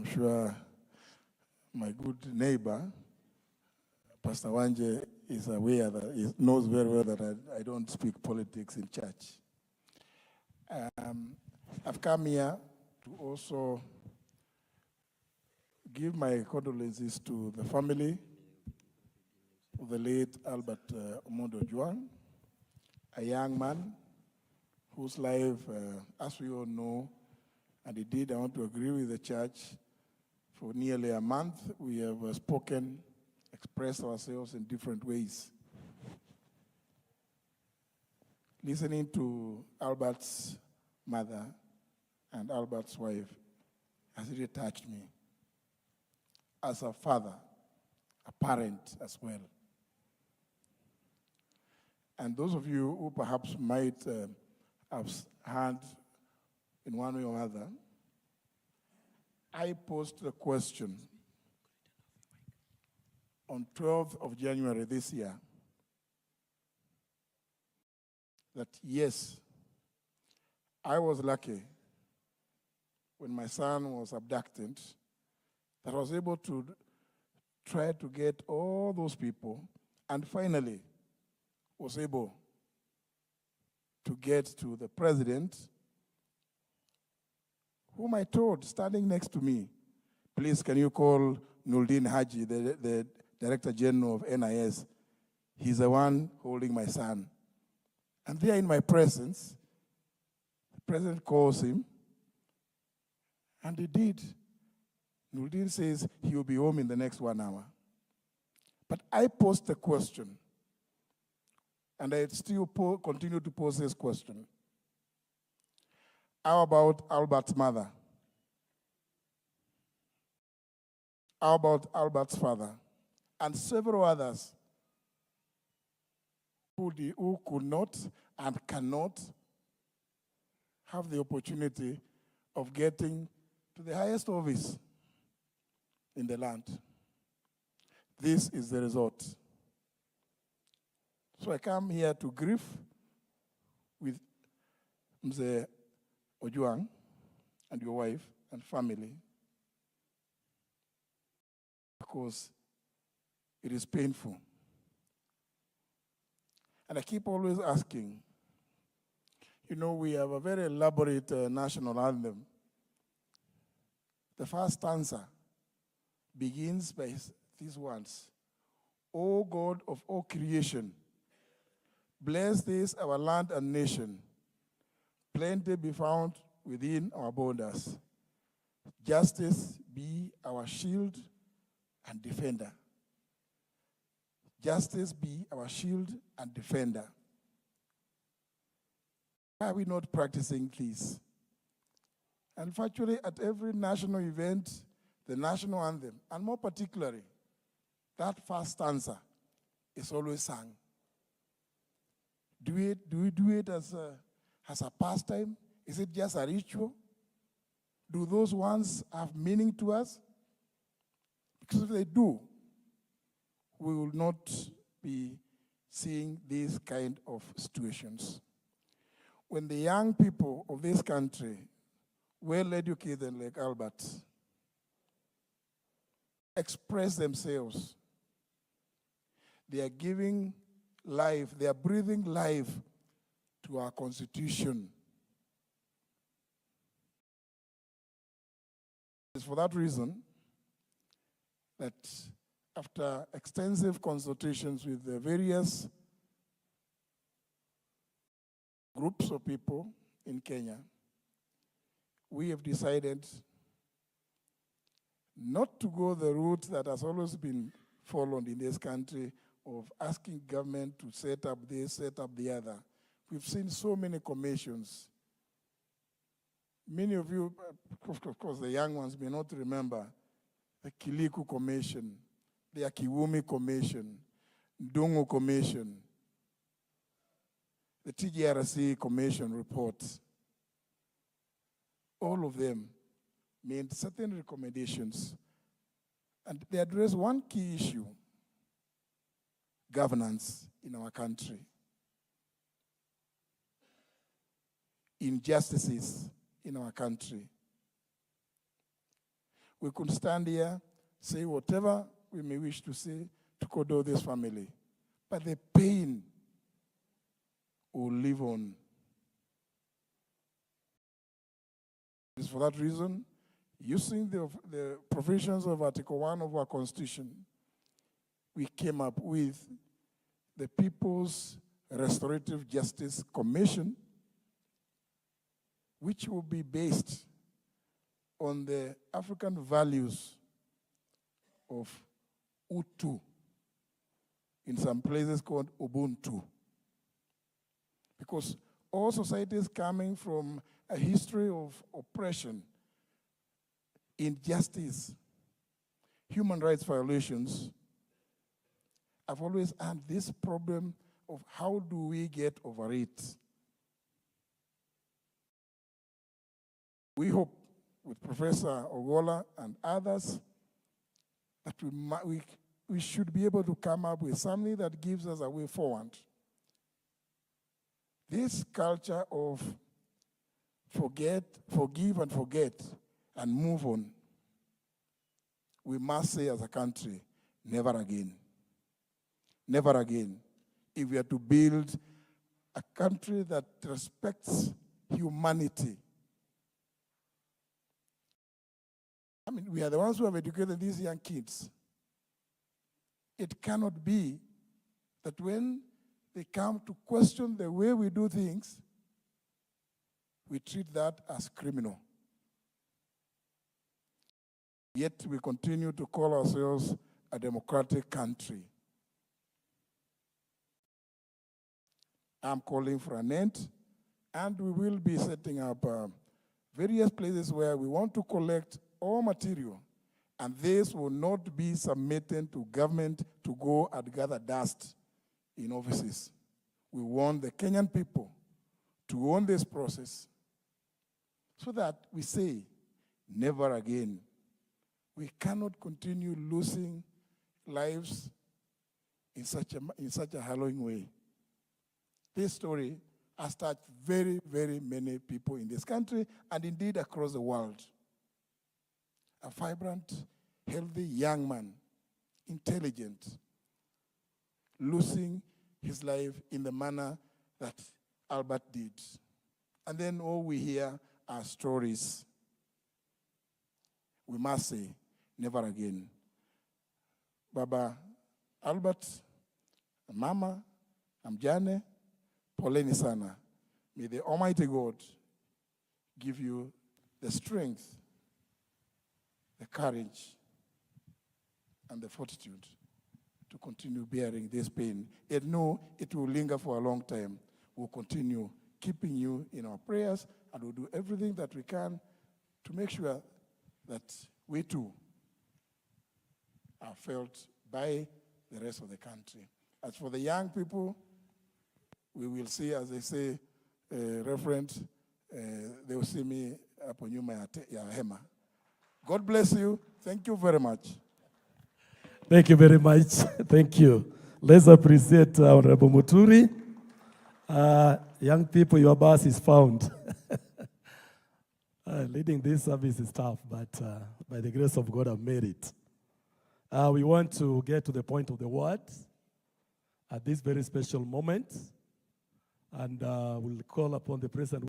I'm sure my good neighbor, Pastor Wanje, is aware that he knows very well that I don't speak politics in church. I've come here to also give my condolences to the family of the late Albert Ojwang, a young man whose life, as we all know, and indeed I want to agree with the church, for nearly a month we have spoken, expressed ourselves in different ways. Listening to Albert's mother and Albert's wife has really touched me. As a father, a parent as well. And those of you who perhaps might have heard in one way or other, I posed a question on 12th of January this year that yes, I was lucky when my son was abducted that I was able to try to get all those people and finally was able to get to the president, whom I told, standing next to me, please can you call Nuldin Haji, the Director General of NIS. He's the one holding my son. And there in my presence, the president calls him, and he did. Nuldin says he will be home in the next 1 hour. But I posed the question, and I still continue to pose this question. How about Albert's mother? How about Albert's father? And several others who could not and cannot have the opportunity of getting to the highest office in the land. This is the result. So I come here to grieve with Mzee Ojwang and your wife and family because it is painful. And I keep always asking, you know, we have a very elaborate national anthem. The first stanza begins by these words: O God of all creation, bless this our land and nation. Plenty be found within our borders. Justice be our shield and defender. Justice be our shield and defender. Why are we not practicing this? And virtually at every national event, the national anthem, and more particularly, that first stanza is always sung. Do we do it as a pastime? Is it just a ritual? Do those ones have meaning to us? Because if they do, we will not be seeing these kind of situations. When the young people of this country, well-educated like Albert, express themselves, they are giving life, they are breathing life to our Constitution. It's for that reason that after extensive consultations with the various groups of people in Kenya, we have decided not to go the route that has always been followed in this country of asking government to set up this, set up the other. We've seen so many commissions. Many of you, of course the young ones may not remember the Kiliku Commission, the Akiwumi Commission, Ndungu Commission, the TGRC Commission reports. All of them made certain recommendations, and they address one key issue: governance in our country. Injustices in our country. we could stand here, say whatever we may wish to say to condole this family. But the pain will live on. It's for that reason, using the provisions of Article 1 of our Constitution, we came up with the People's Restorative Justice Commission, which will be based on the African values of Utu, in some places called Ubuntu. Because all societies coming from a history of oppression, injustice, human rights violations, I've always had this problem of how do we get over it. We hope with Professor Ogola and others that we should be able to come up with something that gives us a way forward. This culture of forgive and forget and move on, we must say as a country, never again. Never again. If we are to build a country that respects humanity. I mean, we are the ones who have educated these young kids. It cannot be that when they come to question the way we do things, we treat that as criminal. Yet we continue to call ourselves a democratic country. I'm calling for an end, and we will be setting up various places where we want to collect all material, and this will not be submitted to government to go and gather dust in offices. We want the Kenyan people to own this process so that we say, never again. We cannot continue losing lives in such a harrowing way. This story has touched very, very many people in this country and indeed across the world. A vibrant, healthy young man, intelligent, losing his life in the manner that Albert did. And then all we hear are stories. We must say, never again. Baba Albert, Mama, Amjane, poleni sana. May the Almighty God give you the strength, the courage, and the fortitude to continue bearing this pain. And know it will linger for a long time. We'll continue keeping you in our prayers, and we'll do everything that we can to make sure that we too are felt by the rest of the country. As for the young people, we will see, as they say, Reverend, they will see me upon you, ya hema. God bless you. Thank you very much. Thank you very much. Thank you. Let's appreciate Honorable Muturi. Young people, your bus is found. Leading this service is tough, but by the grace of God, I've made it. We want to get to the point of the word at this very special moment, and we'll call upon the President.